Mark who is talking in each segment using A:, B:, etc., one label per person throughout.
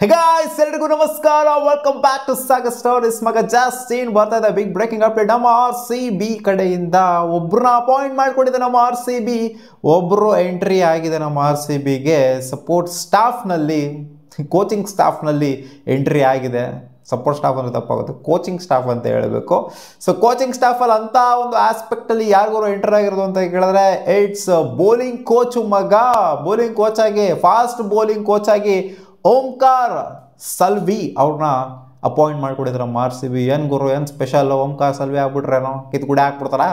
A: Hey guys, ಎಲ್ರಿಗೂ ನಮಸ್ಕಾರ. Welcome back to Sagar stories. ಮಗ ಜಾಸ್ತಿನ್ ಬರ್ತಾ ಇದೆ ಬಿಗ್ ಬ್ರೇಕಿಂಗ್ ಅಪ್ಡೇಟ್. ನಮ್ಮ RCB ಕಡೆಯಿಂದ ಒಬ್ಬರನ್ನ ಅಪಾಯಿಂಟ್ ಮಾಡ್ಕೊಂಡಿದೆ. ನಮ್ಮ RCB ಒಬ್ಬರು ಎಂಟ್ರಿ ಆಗಿದೆ. ನಮ್ಮ RCBಗೆ ಸಪೋರ್ಟ್ ಸ್ಟಾಫ್ನಲ್ಲಿ, ಕೋಚಿಂಗ್ ಸ್ಟಾಫ್ನಲ್ಲಿ ಎಂಟ್ರಿ ಆಗಿದೆ. ಸಪೋರ್ಟ್ ಸ್ಟಾಫ್ ಅಂದರೆ ತಪ್ಪಾಗುತ್ತೆ, ಕೋಚಿಂಗ್ ಸ್ಟಾಫ್ ಅಂತ ಹೇಳಬೇಕು. ಸೊ ಕೋಚಿಂಗ್ ಸ್ಟಾಫಲ್ಲಿ ಅಂತ ಒಂದು ಆಸ್ಪೆಕ್ಟಲ್ಲಿ ಯಾರಿಗೂ ಎಂಟರ್ ಆಗಿರೋದು ಅಂತ ಕೇಳಿದ್ರೆ ಇಟ್ಸ್ ಬೌಲಿಂಗ್ ಕೋಚ್ ಮಗ. ಬೌಲಿಂಗ್ ಕೋಚ್ ಆಗಿ, ಫಾಸ್ಟ್ ಬೌಲಿಂಗ್ ಕೋಚ್ ಆಗಿ ಓಂಕಾರ್ ಸಲ್ವಿ ಅವ್ರನ್ನ ಅಪಾಯಿಂಟ್ ಮಾಡ್ಕೊಡಿದ್ರು ನಮ್ಮ RCB. ಏನು ಗುರು, ಏನು ಸ್ಪೆಷಲ್, ಓಂಕಾರ್ ಸಲ್ವಿ ಆಗ್ಬಿಟ್ರೇನೋ, ಕಿತ್ಗುಡಿ ಹಾಕ್ಬಿಡ್ತಾರಾ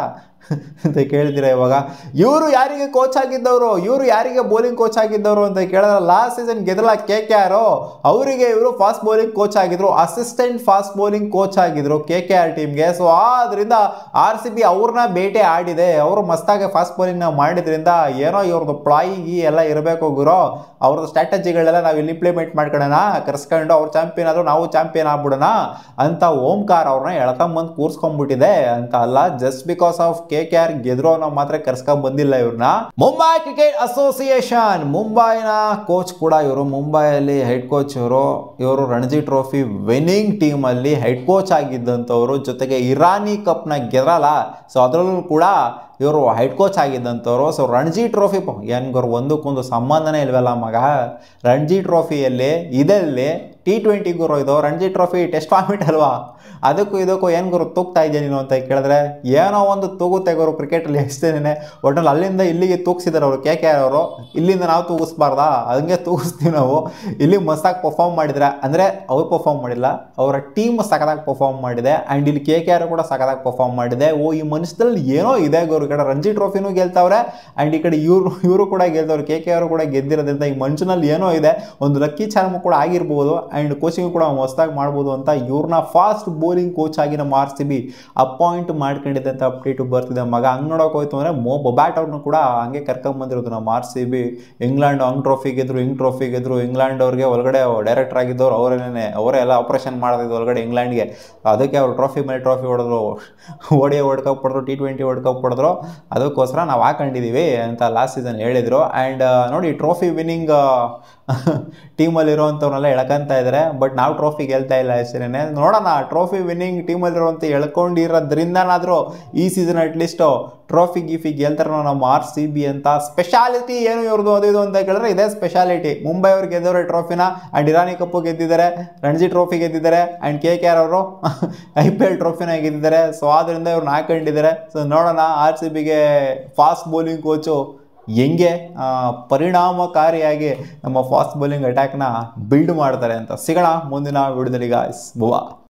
A: ಅಂತ ಕೇಳ್ತೀರಾ ಇವಾಗ. ಇವರು ಯಾರಿಗೆ ಕೋಚ್ ಆಗಿದ್ದವರು, ಇವರು ಯಾರಿಗೆ ಬೌಲಿಂಗ್ ಕೋಚ್ ಆಗಿದ್ದವರು ಅಂತ ಕೇಳಿದ್ರೆ ಲಾಸ್ಟ್ ಸೀಸನ್ ಗೆದ್ರಲ್ಲ KKR, ಅವರಿಗೆ ಇವರು ಫಾಸ್ಟ್ ಬೌಲಿಂಗ್ ಕೋಚ್ ಆಗಿದ್ರು, ಅಸಿಸ್ಟೆಂಟ್ ಫಾಸ್ಟ್ ಬೌಲಿಂಗ್ ಕೋಚ್ ಆಗಿದ್ರು KKR ಟೀಮ್ಗೆ. ಸೊ ಆದ್ರಿಂದ RCB ಅವ್ರನ್ನ ಬೇಟೆ ಆಡಿದೆ. ಅವರು ಮಸ್ತಾಗಿ ಫಾಸ್ಟ್ ಬೌಲಿಂಗ್ನ ಮಾಡಿದ್ರಿಂದ ಏನೋ ಇವ್ರದ್ದು ಪ್ಲಾಯಿಗಿ ಎಲ್ಲ ಇರಬೇಕು ಗುರು, ಅವ್ರದ್ದು ಸ್ಟ್ರಾಟಜಿಗಳೆಲ್ಲ ನಾವು ಇಲ್ಲಿ ಇಂಪ್ಲಿಮೆಂಟ್ ಮಾಡ್ಕೊಳ್ಳೋಣ, ಕರ್ಸ್ಕೊಂಡು ಅವ್ರು ಚಾಂಪಿಯನ್ ಆದರೂ ನಾವು ಚಾಂಪಿಯನ್ ಆಗ್ಬಿಡೋಣ ಅಂತ ಓಂಕಾರ್ ಅವ್ರನ್ನ ಎಳ್ಕೊಂಬಂದು ಕೂರ್ಸ್ಕೊಂಡ್ಬಿಟ್ಟಿದೆ ಅಂತ ಅಲ್ಲ. ಜಸ್ಟ್ ಬಿಕಾಸ್ ಆಫ್ KKR ಗೆದ್ರು ಅನ್ನೋ ಮಾತ್ರ ಕರ್ಸ್ಕೊಂಡ್ ಬಂದಿಲ್ಲ ಇವ್ರನ್ನ. ಮುಂಬೈ ಕ್ರಿಕೆಟ್ ಅಸೋಸಿಯೇಷನ್, ಮುಂಬೈನ ಕೋಚ್ ಕೂಡ ಇವರು, ಮುಂಬೈಯಲ್ಲಿ ಹೆಡ್ ಕೋಚ್ ಇವರು ರಣಜಿ ಟ್ರೋಫಿ ವಿನ್ನಿಂಗ್ ಟೀಮ್ ಅಲ್ಲಿ ಹೆಡ್ ಕೋಚ್ ಆಗಿದ್ದಂಥವ್ರು, ಜೊತೆಗೆ ಇರಾನಿ ಕಪ್ನ ಗೆದ್ರಲ್ಲ, ಸೊ ಅದರಲ್ಲೂ ಕೂಡ ಇವರು ಹೆಡ್ ಕೋಚ್ ಆಗಿದ್ದಂಥವ್ರು. ಸೊ ರಣಜಿ ಟ್ರೋಫಿ ಏನ್ಗೋರು ಒಂದಕ್ಕೊಂದು ಸಂಬಂಧನೇ ಇಲ್ವಲ್ಲ ಮಗ. ರಣಜಿ ಟ್ರೋಫಿಯಲ್ಲಿ ಇದರಲ್ಲಿ T20 ಗುರು, ಇದು ರಣಜಿ ಟ್ರೋಫಿ ಟೆಸ್ಟ್ ಫಾರ್ಮೆಟ್ ಅಲ್ವಾ, ಅದಕ್ಕೂ ಇದಕ್ಕೂ ಏನು ಗುರು ತೂಗ್ತಾ ಇದೆಯಾ ನೀನು ಅಂತ ಕೇಳಿದ್ರೆ ಏನೋ ಒಂದು ತೂಗುತ್ತೆ ಗುರು ಕ್ರಿಕೆಟಲ್ಲಿ ಎಷ್ಟೇನೆ. ಒಟ್ಟಲ್ಲಿ ಅಲ್ಲಿಂದ ಇಲ್ಲಿಗೆ ತೂಗಿಸಿದಾರೆ ಅವರು KKR ಅವರು, ಇಲ್ಲಿಂದ ನಾವು ತೂಗಿಸ್ಬಾರ್ದಾ, ಹಂಗೆ ತೂಗಿಸ್ತೀವಿ ನಾವು. ಇಲ್ಲಿ ಮಸ್ತಾಗಿ ಪರ್ಫಾರ್ಮ್ ಮಾಡಿದ್ರೆ, ಅಂದರೆ ಅವ್ರು ಪರ್ಫಾರ್ಮ್ ಮಾಡಿಲ್ಲ, ಅವರ ಟೀಮ್ ಸಖತ್ತಾಗಿ ಪರ್ಫಾರ್ಮ್ ಮಾಡಿದೆ. ಆ್ಯಂಡ್ ಇಲ್ಲಿ KKR ಕೂಡ ಸಖತ್ತಾಗಿ ಪರ್ಫಾರ್ಮ್ ಮಾಡಿದೆ. ಈ ಮನುಷ್ಯದಲ್ಲಿ ಏನೋ ಇದೆ ಗುರು. ಈ ಕಡೆ ರಣಜಿ ಟ್ರೋಫಿನೂ ಗೆಲ್ತಾವ್ರೆ, ಆ್ಯಂಡ್ ಈ ಕಡೆ ಇವರು ಕೂಡ ಗೆಲ್ತವ್ರು, KKR ಕೂಡ ಗೆದ್ದಿರೋದ್ರಿಂದ ಈ ಮನುಷ್ಯನಲ್ಲಿ ಏನೋ ಇದೆ. ಒಂದು ಲಕ್ಕಿ ಚಾರ್ಮ್ ಕೂಡ ಆಗಿರ್ಬೋದು, ಆ್ಯಂಡ್ ಕೋಚಿಂಗ್ ಕೂಡ ಹೊಸದಾಗಿ ಮಾಡ್ಬೋದು ಅಂತ ಇವ್ರನ್ನ ಫಾಸ್ಟ್ ಬೌಲಿಂಗ್ ಕೋಚ್ ಆಗಿ ನಮ್ಮ RCB ಅಪಾಯಿಂಟ್ ಮಾಡ್ಕೊಂಡಿದೆ ಅಂತ ಅಪ್ಡೇಟು ಬರ್ತಿದೆ ಮಗ. ಹಂಗೆ ನೋಡೋಕೆ ಹೋಯ್ತು ಅಂದರೆ ಮೋ ಬೊಬ್ಯಾಟ್ ಅವ್ರನ್ನ ಕೂಡ ಹಂಗೆ ಕರ್ಕೊಂಬಂದಿರೋದು ನಮ್ಮ RCB. ಇಂಗ್ಲೆಂಡ್ ಹಂಗ್ ಟ್ರೋಫಿ ಗೆದ್ರು, ಹಿಂಗ್ ಟ್ರೋಫಿ ಗೆದ್ರು. ಇಂಗ್ಲೆಂಡ್ ಅವ್ರಿಗೆ ಒಳಗಡೆ ಡೈರೆಕ್ಟರ್ ಆಗಿದ್ದವ್ರು ಅವರೇ ಎಲ್ಲ ಆಪರೇಷನ್ ಮಾಡೋದಿದ್ದು ಒಳಗಡೆ ಇಂಗ್ಲೆಂಡ್ಗೆ. ಅದಕ್ಕೆ ಅವ್ರು ಟ್ರೋಫಿ ಮೇಲೆ ಟ್ರೋಫಿ ಹೊಡೆದ್ರು, ODI ವರ್ಲ್ಡ್ ಕಪ್ ಹೊಡೆದ್ರು, T20 ವರ್ಲ್ಡ್ ಕಪ್ ಹೊಡೆದ್ರು. ಅದಕ್ಕೋಸ್ಕರ ನಾವು ಹಾಕೊಂಡಿದ್ದೀವಿ ಅಂತ ಲಾಸ್ಟ್ ಸೀಸನ್ ಹೇಳಿದರು. ಆ್ಯಂಡ್ ನೋಡಿ, ಟ್ರೋಫಿ ವಿನ್ನಿಂಗ್ ಟೀಮಲ್ಲಿರೋವಂಥವ್ರನ್ನೆಲ್ಲ ಎಳ್ಕೊಂತ ಇದ್ದಾರೆ, ಬಟ್ ನಾವು ಟ್ರೋಫಿ ಗೆಲ್ತಾ ಇಲ್ಲ ಅಷ್ಟೇ. ನೋಡೋಣ, ಟ್ರೋಫಿ ವಿನ್ನಿಂಗ್ ಟೀಮಲ್ಲಿರುವಂಥ ಎಳ್ಕೊಂಡಿರೋದ್ರಿಂದನಾದರೂ ಈ ಸೀಸನ್ ಅಟ್ಲೀಸ್ಟು ಟ್ರೋಫಿ ಗೀಫಿ ಗೆಲ್ತಾರೋ ನಮ್ಮ RCB ಅಂತ. ಸ್ಪೆಷಾಲಿಟಿ ಏನು ಇವ್ರದ್ದು ಅದು ಇದು ಅಂತ ಕೇಳಿದ್ರೆ ಇದೇ ಸ್ಪೆಷಾಲಿಟಿ. ಮುಂಬೈ ಅವ್ರು ಗೆದ್ದವ್ರೆ ಟ್ರೋಫಿನ, ಆ್ಯಂಡ್ ಇರಾನಿ ಕಪ್ಪು ಗೆದ್ದಿದ್ದಾರೆ, ರಣಜಿ ಟ್ರೋಫಿ ಗೆದ್ದಿದ್ದಾರೆ, ಆ್ಯಂಡ್ KKR ಅವರು IPL ಟ್ರೋಫಿನ ಗೆದ್ದಿದ್ದಾರೆ. ಸೊ ಆದ್ದರಿಂದ ಇವ್ರನ್ನ ಹಾಕೊಂಡಿದ್ದಾರೆ. ಸೊ ನೋಡೋಣ RCBಗೆ ಫಾಸ್ಟ್ ಬೌಲಿಂಗ್ ಕೋಚು ಹೆಂಗೆ ಪರಿಣಾಮಕಾರಿಯಾಗಿ ನಮ್ಮ ಫಾಸ್ಟ್ ಬೌಲಿಂಗ್ ಅಟ್ಯಾಕ್ನ ಬಿಲ್ಡ್ ಮಾಡ್ತಾರೆ ಅಂತ. ಸಿಗೋಣ ಮುಂದಿನ ವಿಡಿಯೋದಲ್ಲಿ ಗಾಯ್ಸ್. ಬುವಾ.